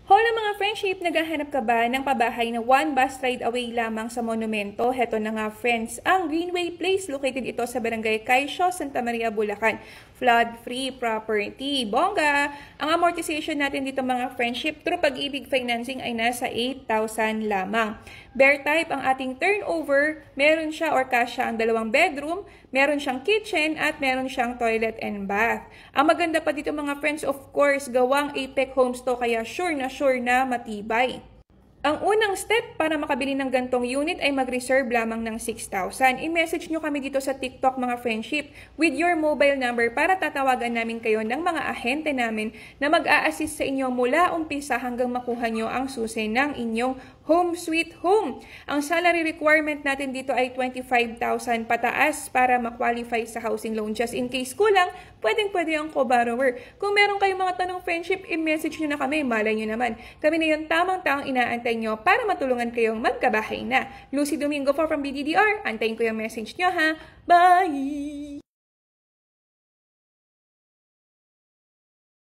Hola mga friendship, naghahanap ka ba ng pabahay na one bus ride away lamang sa monumento? Heto na nga friends, ang Greenway Place, located ito sa Barangay Caixo, Santa Maria, Bulacan. Flood-free property. Bongga! Ang amortization natin dito mga friendship through Pag-ibig Financing ay nasa 8,000 lamang. Bear type ang ating turnover, meron siya or kasya ang 2 bedroom, meron siyang kitchen at meron siyang toilet and bath. Ang maganda pa dito mga friends, of course, gawang Apex Homes to kaya sure na matibay. Ang unang step para makabili ng gantong unit ay mag-reserve lamang ng 6,000. I-message nyo kami dito sa TikTok mga friendship with your mobile number para tatawagan namin kayo ng mga ahente namin na mag-a-assist sa inyo mula umpisa hanggang makuha nyo ang susi ng inyong home sweet home. Ang salary requirement natin dito ay 25,000 pataas para ma-qualify sa housing loan. Just in case kulang, pwede ang co-borrower. Kung meron kayong mga tanong friendship, i-message nyo na kami. Malay nyo naman. Kami na yung tamang-tamang inaantay nyo para matulungan kayong magkabahay na. Lucy Domingo from BDDR. Antayin ko yung message nyo ha. Bye!